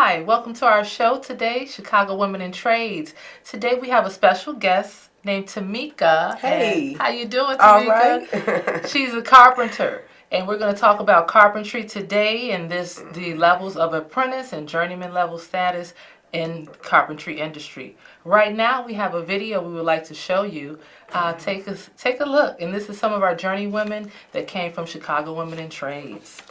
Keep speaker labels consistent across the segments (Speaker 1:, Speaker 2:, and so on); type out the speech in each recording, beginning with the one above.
Speaker 1: Hi, welcome to our show today, Chicago Women in Trades. Today we have a special guest named Tamika.
Speaker 2: Hey.
Speaker 1: And how you doing, Tamika?
Speaker 2: All right.
Speaker 1: She's a carpenter, and we're going to talk about carpentry today and the levels of apprentice and journeyman level status in carpentry industry. Right now we have a video we would like to show you. Take a look, and this is some of our journey women that came from Chicago Women in Trades.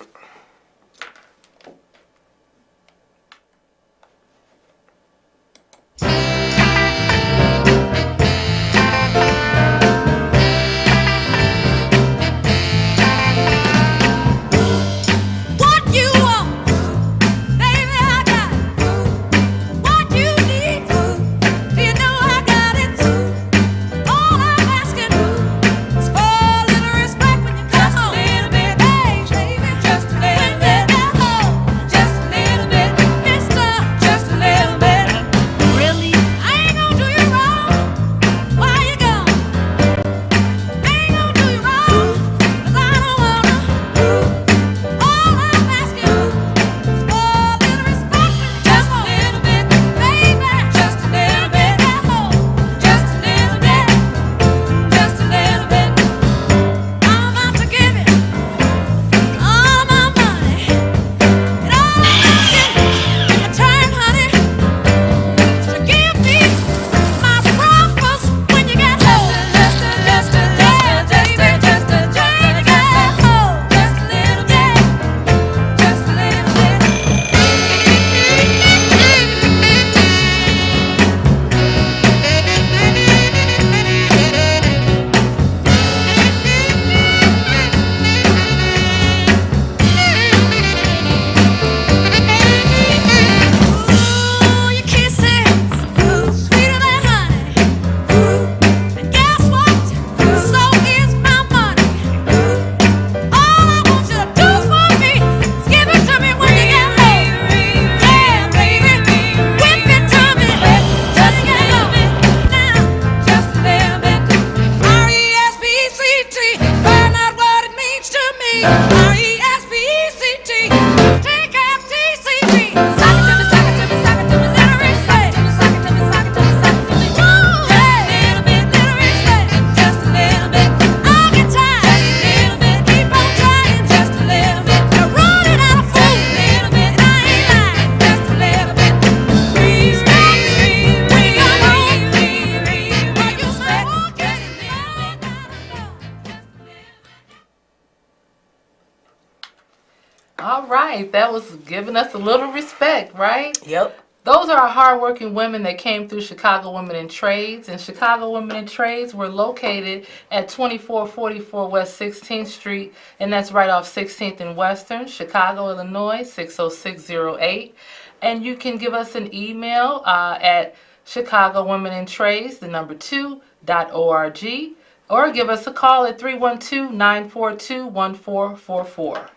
Speaker 1: All right, that was giving us a little respect, right?
Speaker 2: Yep.
Speaker 1: Those are our hardworking women that came through Chicago Women in Trades. And Chicago Women in Trades were located at 2444 West 16th Street, and that's right off 16th and Western, Chicago, Illinois, 60608. And you can give us an email at chicagowomenintrades, the number 2.org, or give us a call at 312-942-1444.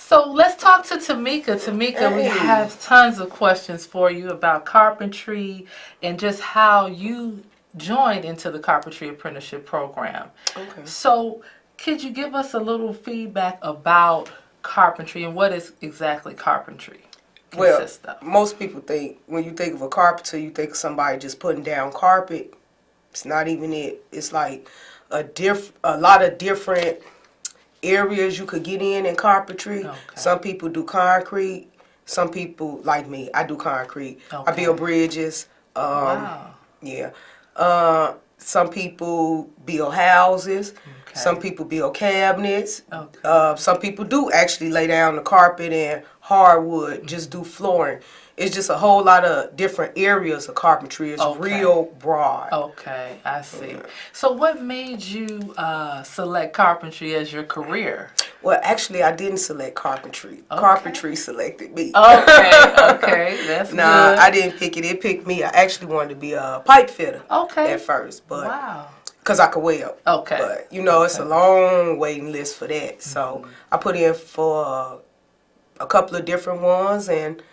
Speaker 1: So let's talk to Tamika. Tamika, we have tons of questions for you about carpentry and just how you joined into the carpentry apprenticeship program.
Speaker 2: Okay.
Speaker 1: So could you give us a little feedback about carpentry and what is exactly carpentry consists of?
Speaker 2: Most people think, when you think of a carpenter, you think of somebody just putting down carpet. It's not even it. It's like a lot of different areas you could get in carpentry.
Speaker 1: Okay.
Speaker 2: Some people do concrete. Some people, like me, I do concrete.
Speaker 1: Okay.
Speaker 2: I build bridges.
Speaker 1: Wow.
Speaker 2: Yeah. Some people build houses.
Speaker 1: Okay.
Speaker 2: Some people build cabinets.
Speaker 1: Okay.
Speaker 2: Some people do actually lay down the carpet and hardwood, just do flooring. It's just a whole lot of different areas of carpentry. It's real broad.
Speaker 1: Okay, I see. So what made you select carpentry as your career?
Speaker 2: Well, actually, I didn't select carpentry. Okay. Carpentry selected me.
Speaker 1: Okay, that's good.
Speaker 2: I didn't pick it. It picked me. I actually wanted to be a pipe fitter at first, but because I could weld.
Speaker 1: Okay.
Speaker 2: But, it's a long waiting list for that. So I put in for a couple of different ones, and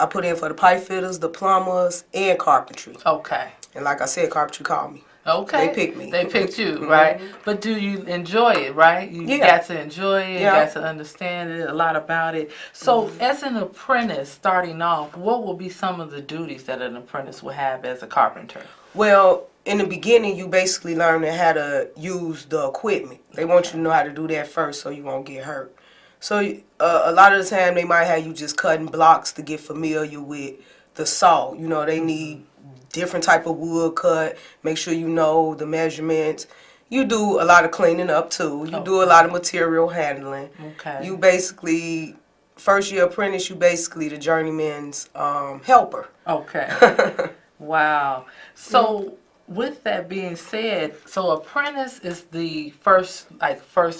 Speaker 2: I put in for the pipe fitters, the plumbers, and carpentry.
Speaker 1: Okay.
Speaker 2: And like I said, carpentry called me.
Speaker 1: Okay.
Speaker 2: They picked me.
Speaker 1: They picked you, right? But do you enjoy it, right? You got to enjoy it, got to understand it, a lot about it. So as an apprentice starting off, what will be some of the duties that an apprentice will have as a carpenter?
Speaker 2: Well, in the beginning, you basically learn how to use the equipment. They want you to know how to do that first so you won't get hurt. So a lot of the time, they might have you just cutting blocks to get familiar with the saw. You know, they need different type of wood cut. Make sure you know the measurements. You do a lot of cleaning up, too. You do a lot of material handling.
Speaker 1: Okay.
Speaker 2: You basically, first year apprentice, you basically the journeyman's helper.
Speaker 1: Okay. Wow. So with that being said, so apprentice is the first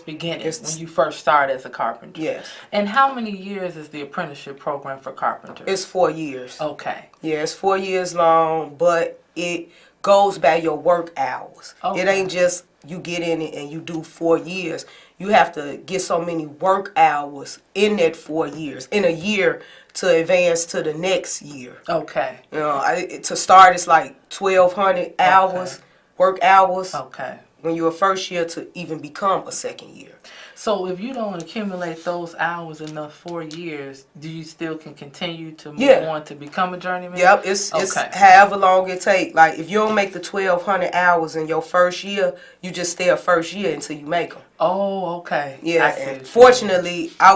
Speaker 1: beginning when you first start as a carpenter.
Speaker 2: Yes.
Speaker 1: And how many years is the apprenticeship program for carpenters?
Speaker 2: It's 4 years.
Speaker 1: Okay.
Speaker 2: Yeah, it's 4 years long, but it goes by your work hours.
Speaker 1: Okay.
Speaker 2: It ain't just you get in it and you do 4 years. You have to get so many work hours in that 4 years, in a year, to advance to the next year.
Speaker 1: Okay.
Speaker 2: You know, to start, it's like 1,200 hours, work hours.
Speaker 1: Okay.
Speaker 2: When you're a first year to even become a second year.
Speaker 1: So if you don't accumulate those hours in the 4 years, do you still can continue to move on to become a journeyman?
Speaker 2: Yep, it's however long it take. Like if you don't make the 1,200 hours in your first year, you just stay a first year until you make them.
Speaker 1: Oh, okay.
Speaker 2: Yeah, and fortunately, I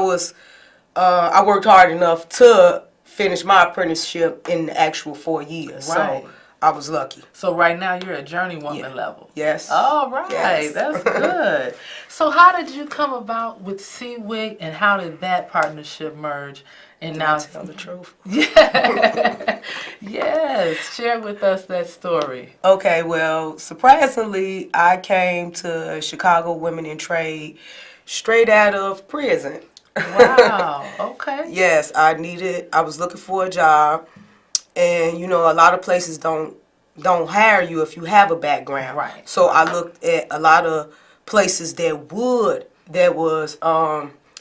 Speaker 2: worked hard enough to finish my apprenticeship in the actual 4 years.
Speaker 1: Right.
Speaker 2: So I was lucky.
Speaker 1: So right now you're at journeywoman level.
Speaker 2: Yes.
Speaker 1: All right.
Speaker 2: Yes.
Speaker 1: That's good. So how did you come about with Seawick, and how did that partnership merge? And now
Speaker 2: tell the truth.
Speaker 1: Yeah. Yes. Share with us that story.
Speaker 2: Okay, well, surprisingly, I came to Chicago Women in Trade straight out of prison.
Speaker 1: Wow. Okay.
Speaker 2: Yes, I was looking for a job, and you know, a lot of places don't hire you if you have a background.
Speaker 1: Right.
Speaker 2: So I looked at a lot of places that was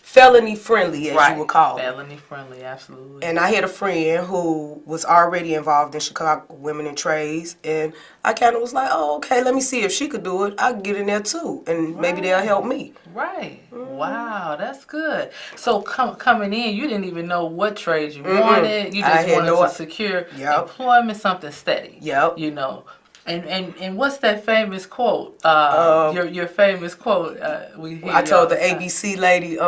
Speaker 2: felony friendly, as you would call it.
Speaker 1: Felony friendly, absolutely.
Speaker 2: And I had a friend who was already involved in Chicago Women in Trades, and I kind of was like, oh, okay, let me see if she could do it. I could get in there too, and maybe they'll help me.
Speaker 1: Right. Wow, that's good. So coming in, you didn't even know what trades you wanted. You just wanted to secure employment, something steady.
Speaker 2: Yep.
Speaker 1: You know. And what's that famous quote? Your famous quote. I
Speaker 2: told the ABC lady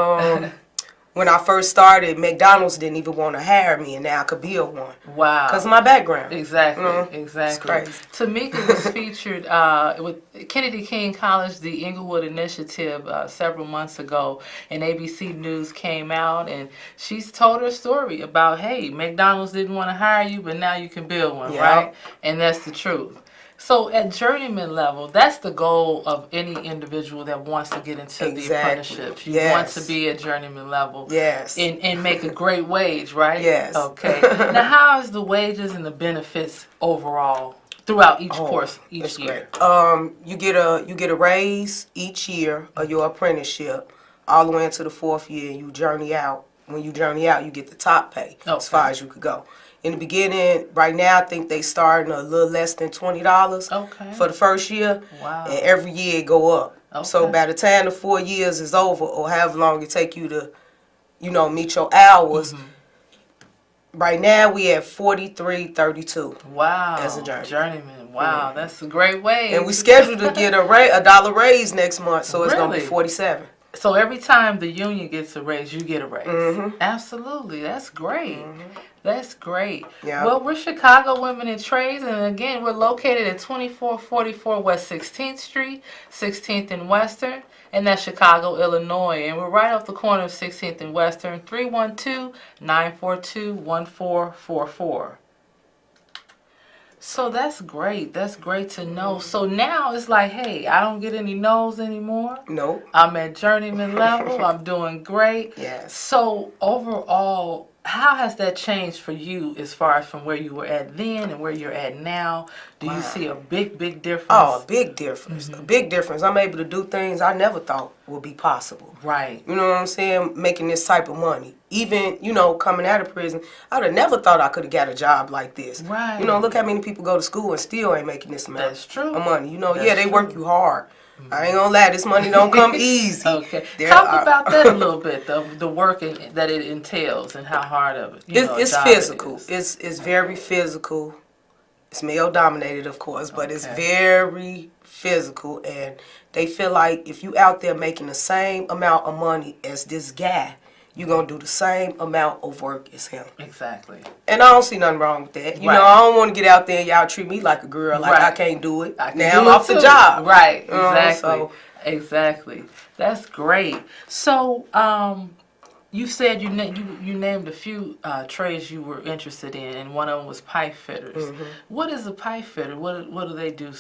Speaker 2: when I first started, McDonald's didn't even want to hire me, and now I could build one.
Speaker 1: Wow.
Speaker 2: Because of my background.
Speaker 1: Exactly. Exactly.
Speaker 2: It's crazy.
Speaker 1: Tamika was featured with Kennedy King College, the Inglewood Initiative, several months ago, and ABC News came out, and she's told her story about, hey, McDonald's didn't want to hire you, but now you can build one, right? And that's the truth. So at journeyman level, that's the goal of any individual that wants to get into the apprenticeship. You want to be at journeyman level.
Speaker 2: Yes.
Speaker 1: And make a great wage, right?
Speaker 2: Yes.
Speaker 1: Okay. Now, how is the wages and the benefits overall throughout each course each year?
Speaker 2: Great. You get a raise each year of your apprenticeship, all the way into the 4th year. You journey out. When you journey out, you get the top pay as far as you could go. In the beginning, right now, I think they starting a little less than $20 for the first year.
Speaker 1: Wow.
Speaker 2: And every year it go up. So by the time the 4 years is over, or however long it take you to, meet your hours, right now we at $43.32.
Speaker 1: Wow.
Speaker 2: As a journeyman.
Speaker 1: Wow, that's a great wage.
Speaker 2: And we scheduled to get a dollar raise next month, so it's gonna be $47.
Speaker 1: So every time the union gets a raise, you get a raise. Absolutely, that's great. That's great.
Speaker 2: Yeah.
Speaker 1: Well, we're Chicago Women in Trades, and again, we're located at 2444 West 16th Street, 16th and Western, and that's Chicago, Illinois. And we're right off the corner of 16th and Western, 312-942-1444. So that's great. That's great to know. So now it's like, hey, I don't get any no's anymore.
Speaker 2: Nope.
Speaker 1: I'm at journeyman level. I'm doing great.
Speaker 2: Yes.
Speaker 1: So overall, how has that changed for you as far as from where you were at then and where you're at now? Do you see a big difference?
Speaker 2: Oh, a big difference. A big difference. I'm able to do things I never thought would be possible.
Speaker 1: Right.
Speaker 2: You know what I'm saying? Making this type of money. Even, coming out of prison, I would have never thought I could have got a job like this.
Speaker 1: Right.
Speaker 2: Look how many people go to school and still ain't making this amount
Speaker 1: That's true.
Speaker 2: of money.
Speaker 1: That's
Speaker 2: they
Speaker 1: true.
Speaker 2: work you hard. I ain't gonna lie, this money don't come easy.
Speaker 1: Okay. Talk about that a little bit, the work that it entails and how hard of it.
Speaker 2: It's physical. It's very physical. It's male dominated, of course, but it's very physical, and they feel like if you out there making the same amount of money as this guy, you're going to do the same amount of work as him.
Speaker 1: Exactly.
Speaker 2: And I don't see nothing wrong with that. I don't want to get out there and y'all treat me like a girl, like I can't do it. Now I'm off the job.
Speaker 1: Right, exactly. Exactly. That's great. So, you said you named a few trades you were interested in, and one of them was pipe fitters. Mm-hmm. What is a pipe fitter? What do they do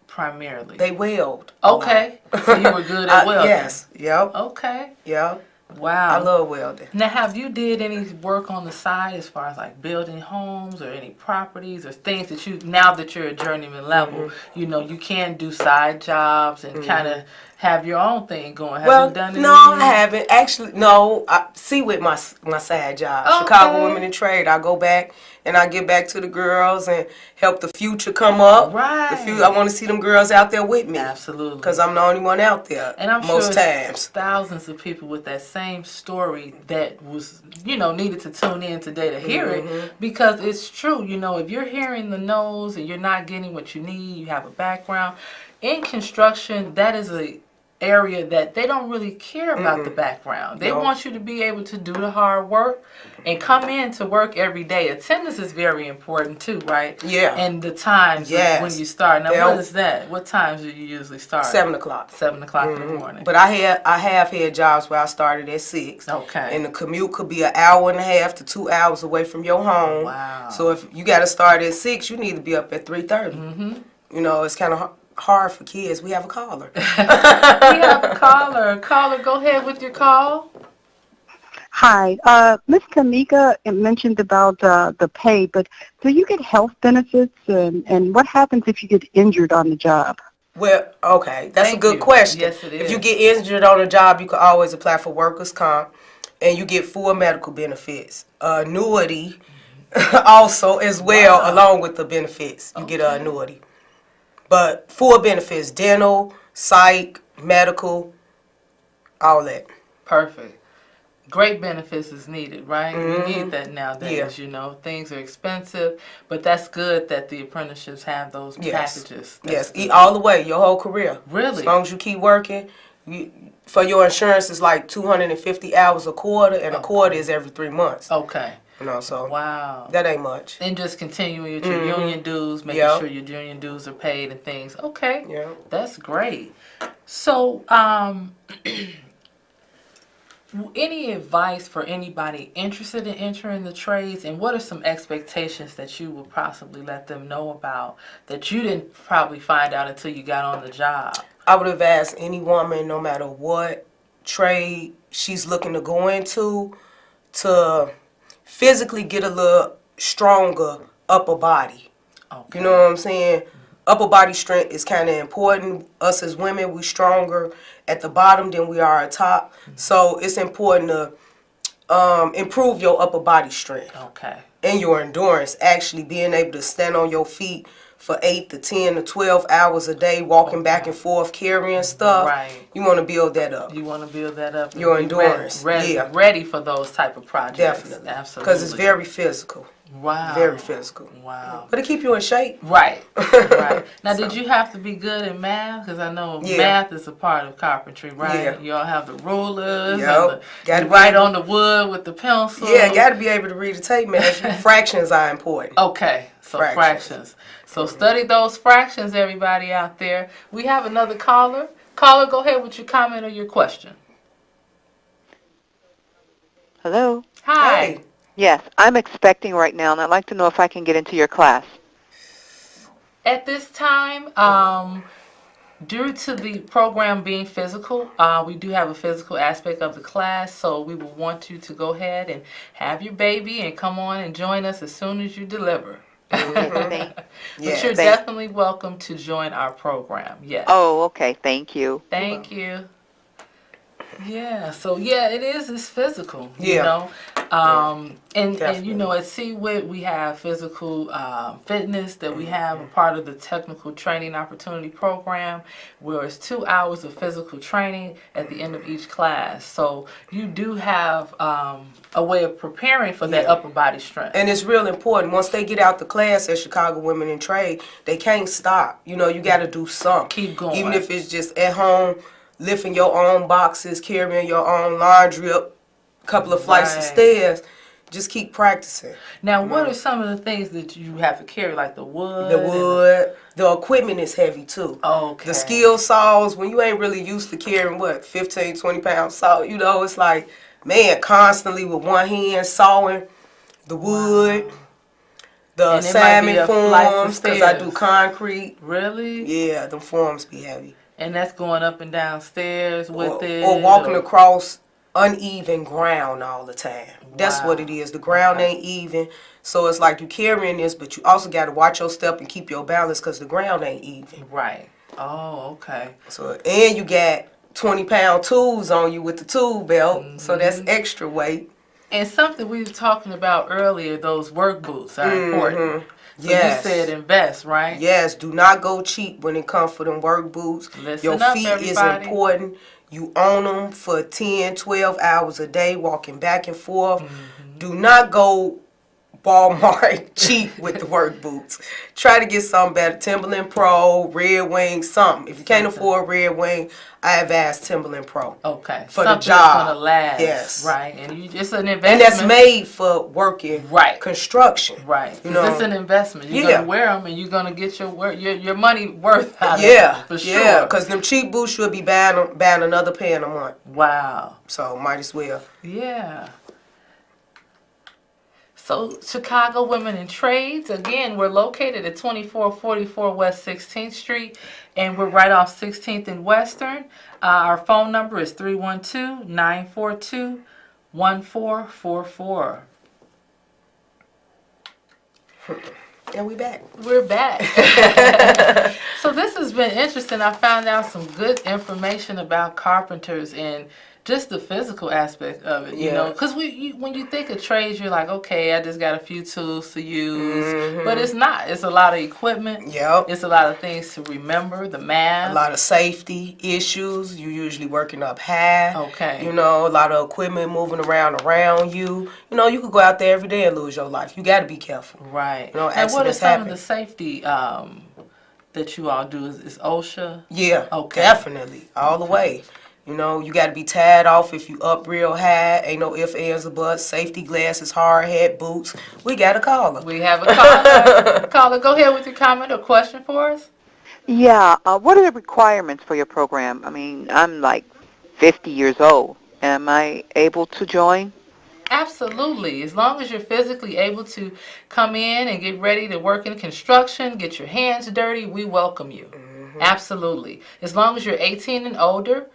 Speaker 1: primarily?
Speaker 2: They weld.
Speaker 1: Okay. So you were good at welding?
Speaker 2: Yes. Yep.
Speaker 1: Okay.
Speaker 2: Yep.
Speaker 1: Wow.
Speaker 2: I love welding.
Speaker 1: Now, have you did any work on the side as far as like building homes or any properties or things that now that you're a journeyman level, you can do side jobs and kind of have your own thing going. Have you done it?
Speaker 2: No, I haven't. Actually, no. I see with my side job, Chicago Women in Trade. I go back and I get back to the girls and help the future come up.
Speaker 1: Right.
Speaker 2: I want to see them girls out there with me.
Speaker 1: Absolutely.
Speaker 2: Because I'm the only one out there.
Speaker 1: And I'm
Speaker 2: most
Speaker 1: sure
Speaker 2: times.
Speaker 1: Thousands of people with that same story that was, needed to tune in today to hear it, because it's true. If you're hearing the no's and you're not getting what you need, you have a background in construction. That is a area that they don't really care about the background. They want you to be able to do the hard work and come in to work every day. Attendance is very important too, right?
Speaker 2: Yeah.
Speaker 1: And the times when you start. Now, what is that? What times do you usually start?
Speaker 2: 7 o'clock.
Speaker 1: 7 o'clock in the morning.
Speaker 2: But I have had jobs where I started at 6. Okay. And the commute could be an hour and a half to 2 hours away from your home. Wow. So if you got to start at 6, you need to be up at 3:30. Mm-hmm. It's kind of hard for kids. We have a caller.
Speaker 1: We have a caller. Caller, go ahead with your call.
Speaker 3: Hi. Ms. Kamika mentioned about the pay, but do you get health benefits, and what happens if you get injured on the job?
Speaker 2: Well, okay, that's a good question.
Speaker 1: Yes, it is.
Speaker 2: If you get injured on a job, you can always apply for workers' comp, and you get full medical benefits. Annuity also as well, along with the benefits. You get an annuity. But full benefits, dental, psych, medical, all that.
Speaker 1: Perfect. Great benefits is needed, right? We need that nowadays, Things are expensive, but that's good that the apprenticeships have those packages.
Speaker 2: Yes, all the way, your whole career.
Speaker 1: Really?
Speaker 2: As long as you keep working. For your insurance, it's like 250 hours a quarter, and a quarter is every 3 months.
Speaker 1: Okay.
Speaker 2: So
Speaker 1: wow,
Speaker 2: that ain't much.
Speaker 1: And just continuing with your union dues, making sure your union dues are paid and things. Okay, that's great. So, any advice for anybody interested in entering the trades, and what are some expectations that you would possibly let them know about that you didn't probably find out until you got on the job?
Speaker 2: I would advise any woman, no matter what trade she's looking to go into, to physically get a little stronger upper body. Okay. You know what I'm saying? Upper body strength is kind of important. Us as women, we stronger at the bottom than we are at top. So it's important to improve your upper body strength. Okay. And your endurance, actually being able to stand on your feet for 8 to 10 to 12 hours a day, walking back and forth, carrying stuff. Right. You want to build that up.
Speaker 1: You want to build that up.
Speaker 2: Your endurance.
Speaker 1: Ready for those type of projects.
Speaker 2: Definitely.
Speaker 1: Absolutely.
Speaker 2: Because it's very physical.
Speaker 1: Wow.
Speaker 2: Very physical.
Speaker 1: Wow.
Speaker 2: But it keep you in shape.
Speaker 1: Right. Right. Now, did you have to be good in math? Because I know math is a part of carpentry, right? Yeah. You all have the rulers. Yep. And you write on the wood with the pencil.
Speaker 2: Yeah, got to be able to read the tape measure. Fractions are important.
Speaker 1: Okay. So fractions. So study those fractions, everybody out there. We have another caller. Caller, go ahead with your comment or your question.
Speaker 4: Hello.
Speaker 1: Hi.
Speaker 2: Hey.
Speaker 4: Yes, I'm expecting right now, and I'd like to know if I can get into your class.
Speaker 1: At this time, Due to the program being physical, we do have a physical aspect of the class, so we will want you to go ahead and have your baby and come on and join us as soon as you deliver.
Speaker 4: Thank,
Speaker 1: But you're
Speaker 4: thank.
Speaker 1: definitely welcome to join our program. Yes.
Speaker 4: Oh, okay. Thank you.
Speaker 1: Thank you. Yeah, so yeah, it's physical, you
Speaker 2: Yeah.
Speaker 1: know. And you
Speaker 2: Definitely.
Speaker 1: know, at CWIT we have physical fitness that we have a part of the technical training opportunity program, where it's 2 hours of physical training at the end of each class. So you do have a way of preparing for that
Speaker 2: Yeah.
Speaker 1: upper body strength.
Speaker 2: And it's real important. Once they get out the class at Chicago Women in Trade, they can't stop. You know, you got to do something.
Speaker 1: Keep going.
Speaker 2: Even if it's just at home, lifting your own boxes, carrying your own laundry up a couple of flights of
Speaker 1: Right.
Speaker 2: stairs. Just keep practicing.
Speaker 1: Now, what are some of the things that you have to carry, like the wood?
Speaker 2: The wood, the equipment is heavy too.
Speaker 1: Okay.
Speaker 2: The skill saws, when you ain't really used to carrying, 15, 20 pound saw, you know, it's like, man, constantly with one hand sawing the wood, the
Speaker 1: And it might be
Speaker 2: salmon
Speaker 1: a flight of
Speaker 2: forms, because I do
Speaker 1: stairs.
Speaker 2: concrete.
Speaker 1: Really?
Speaker 2: Yeah, them forms be heavy.
Speaker 1: And that's going up and down stairs with it?
Speaker 2: Or walking across uneven ground all the time. That's
Speaker 1: Wow.
Speaker 2: what it is. The ground ain't even. So it's like you carrying this, but you also got to watch your step and keep your balance because the ground ain't even.
Speaker 1: Right. Oh, okay.
Speaker 2: So, and you got 20-pound tools on you with the tool belt, so that's
Speaker 1: Mm-hmm.
Speaker 2: extra weight.
Speaker 1: And something we were talking about earlier, those work boots are important. So
Speaker 2: Yes.
Speaker 1: you said invest, right?
Speaker 2: Yes, do not go cheap when it comes for them work boots.
Speaker 1: Listen
Speaker 2: Your
Speaker 1: up,
Speaker 2: feet is
Speaker 1: everybody.
Speaker 2: important. You own them for 10, 12 hours a day, walking back and forth.
Speaker 1: Mm-hmm.
Speaker 2: Do not go Walmart cheap with the work boots. Try to get something better. Timberland Pro, Red Wing, something. If you can't afford Red Wing, I advise Timberland Pro.
Speaker 1: Okay.
Speaker 2: For the
Speaker 1: Something
Speaker 2: job.
Speaker 1: that's gonna last.
Speaker 2: Yes.
Speaker 1: Right. And it's an investment.
Speaker 2: And that's made for working
Speaker 1: Right.
Speaker 2: construction.
Speaker 1: Right.
Speaker 2: You
Speaker 1: 'Cause
Speaker 2: know.
Speaker 1: it's an investment. You're
Speaker 2: Yeah.
Speaker 1: gonna wear them and you're gonna get your money worth out
Speaker 2: Yeah,
Speaker 1: of it. For sure.
Speaker 2: yeah, because them cheap boots should be buying another pair in a month.
Speaker 1: Wow.
Speaker 2: So might as well.
Speaker 1: Yeah. So Chicago Women in Trades, again, we're located at 2444 West 16th Street, and we're right off 16th and Western. Our phone number is 312-942-1444.
Speaker 2: And we back.
Speaker 1: We're back. So this has been interesting. I found out some good information about carpenters and just the physical aspect of it, you know. Because when you think of trades, you're like, okay, I just got a few tools to use. But it's not. It's a lot of equipment.
Speaker 2: Yep.
Speaker 1: It's a lot of things to remember, the math.
Speaker 2: A lot of safety issues. You usually working up high.
Speaker 1: Okay.
Speaker 2: You know, a lot of equipment moving around you. You know, you could go out there every day and lose your life. You got to be careful.
Speaker 1: Right.
Speaker 2: You know,
Speaker 1: And what are
Speaker 2: accidents
Speaker 1: some
Speaker 2: happen.
Speaker 1: of the safety that you all do? Is OSHA?
Speaker 2: Yeah,
Speaker 1: Okay.
Speaker 2: definitely. All the way. You know, you got to be tied off if you up real high. Ain't no ifs, ands, or buts. Safety glasses, hard hat, boots. We got a caller.
Speaker 1: We have a caller. Caller, go ahead with your comment or question for us.
Speaker 4: Yeah. What are the requirements for your program? I mean, I'm like 50 years old. Am I able to join?
Speaker 1: Absolutely. As long as you're physically able to come in and get ready to work in construction, get your hands dirty, we welcome you. Absolutely. As long as you're 18 and older,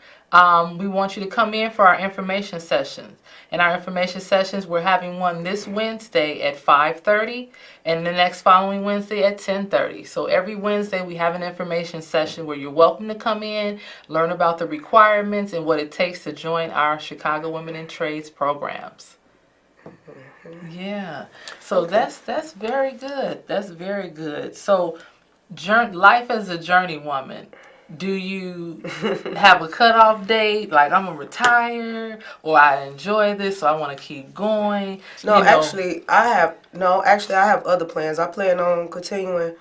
Speaker 1: we want you to come in for our information sessions. And our information sessions, we're having one this Wednesday at 5:30 and the next following Wednesday at 10:30. So every Wednesday we have an information session where you're welcome to come in, learn about the requirements and what it takes to join our Chicago Women in Trades programs. Yeah. So that's very good. That's very good. So life as a journey woman, do you have a cutoff date? Like, I'm going to retire, or I enjoy this, so I want to keep going?
Speaker 2: No,
Speaker 1: You know,
Speaker 2: actually, I have other plans. I plan on continuing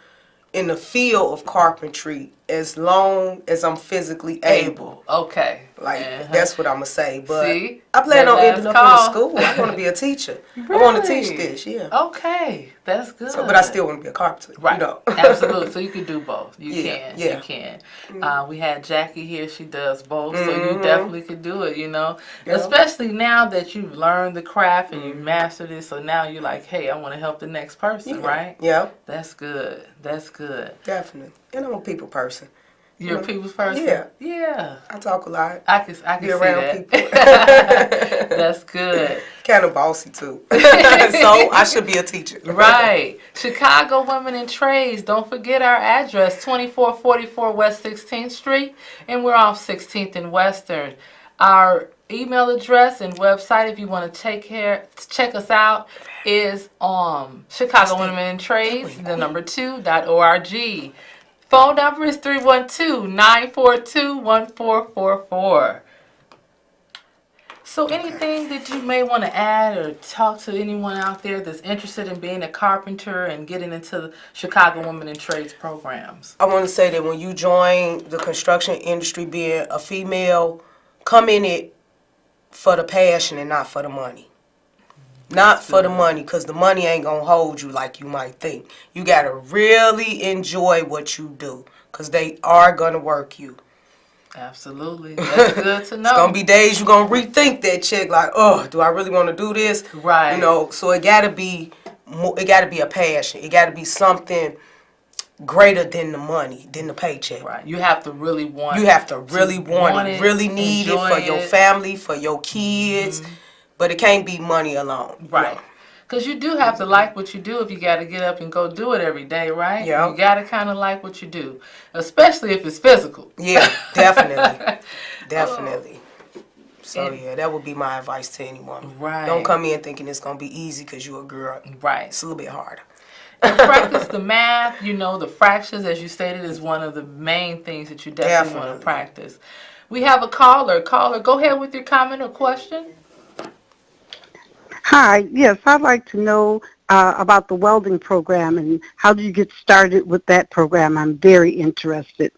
Speaker 2: in the field of carpentry as long as I'm physically able.
Speaker 1: Okay.
Speaker 2: Like,
Speaker 1: Uh-huh.
Speaker 2: that's what I'm going to say. But
Speaker 1: See?
Speaker 2: I plan
Speaker 1: That
Speaker 2: on ending
Speaker 1: last
Speaker 2: up in
Speaker 1: call.
Speaker 2: a school. I want to be a teacher. I want to teach
Speaker 1: Really?
Speaker 2: this, yeah.
Speaker 1: Okay. That's good.
Speaker 2: So, but I still want to be a carpenter,
Speaker 1: Right.
Speaker 2: you know.
Speaker 1: Absolutely. So you can do both. You
Speaker 2: Yeah,
Speaker 1: can.
Speaker 2: yeah.
Speaker 1: You can. We had Jackie here. She does both. So you definitely could do it, you know.
Speaker 2: Yeah.
Speaker 1: Especially now that you've learned the craft and you've mastered it. So now you're like, hey, I want to help the next person, right?
Speaker 2: Yeah,
Speaker 1: That's good. That's good.
Speaker 2: definitely. And I'm a people person.
Speaker 1: You're a people's person?
Speaker 2: Yeah.
Speaker 1: Yeah.
Speaker 2: I talk a lot.
Speaker 1: I can
Speaker 2: Be
Speaker 1: see
Speaker 2: around
Speaker 1: that.
Speaker 2: people.
Speaker 1: That's good.
Speaker 2: Kind of bossy too. So I should be a teacher.
Speaker 1: Right. Chicago Women in Trades. Don't forget our address, 2444 West 16th Street, and we're off 16th and Western. Our email address and website, if you want to check us out, is Chicago Women in Trades, the number 2.org. Phone number is 312-942-1444. So anything that you may want to add or talk to anyone out there that's interested in being a carpenter and getting into the Chicago Women in Trades programs?
Speaker 2: I want to say that when you join the construction industry, being a female, come in it for the passion and not for the money. Not for the money, because the money ain't going to hold you like you might think. You got to really enjoy what you do, because they are going to work you.
Speaker 1: Absolutely. That's good to know.
Speaker 2: It's going to be days you're going to rethink that check, like, oh, do I really want to do this?
Speaker 1: Right.
Speaker 2: You know, so it got to be a passion. It got to be something greater than the money, than the paycheck.
Speaker 1: Right. You have to really want it.
Speaker 2: You have to really want it, really need it for
Speaker 1: enjoy
Speaker 2: your
Speaker 1: it.
Speaker 2: family, for your kids. But it can't be money alone.
Speaker 1: Right. Because you do have to like what you do if you got to get up and go do it every day, right?
Speaker 2: Yeah.
Speaker 1: You got to kind of like what you do, especially if it's physical.
Speaker 2: Yeah, definitely. Definitely. So, yeah, that would be my advice to anyone.
Speaker 1: Right.
Speaker 2: Don't come in thinking it's going to be easy because you're a girl.
Speaker 1: Right.
Speaker 2: It's a little bit harder.
Speaker 1: And practice the math, the fractions, as you stated, is one of the main things that you definitely want to practice. We have a caller. Caller, go ahead with your comment or question.
Speaker 3: Hi, yes, I'd like to know about the welding program and how do you get started with that program? I'm very interested.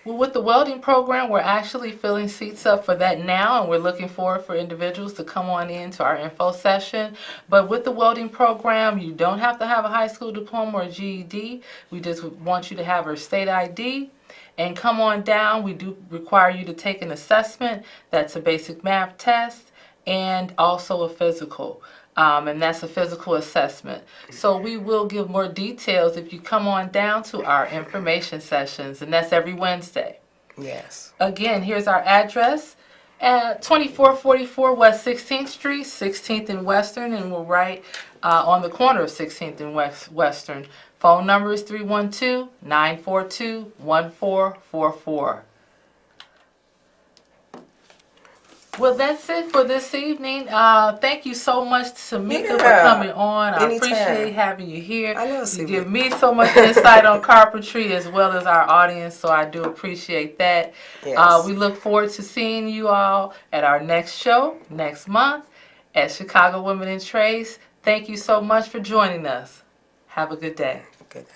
Speaker 1: Well, with the welding program, we're actually filling seats up for that now, and we're looking forward for individuals to come on in to our info session. But with the welding program, you don't have to have a high school diploma or a GED. We just want you to have our state ID. And come on down. We do require you to take an assessment. That's a basic math test and also a physical. And that's a physical assessment. So we will give more details if you come on down to our information sessions, and that's every Wednesday.
Speaker 2: Yes.
Speaker 1: Again, here's our address at 2444 West 16th Street, 16th and Western, and we're right on the corner of 16th and Western. Phone number is 312-942-1444. Well, that's it for this evening. Thank you so much, Tamika, for coming on. I appreciate having you here.
Speaker 2: I know,
Speaker 1: you give me so much insight on carpentry as well as our audience, so I do appreciate that.
Speaker 2: Yes.
Speaker 1: We look forward to seeing you all at our next show next month at Chicago Women in Trades. Thank you so much for joining us. Have a good day.
Speaker 2: Good.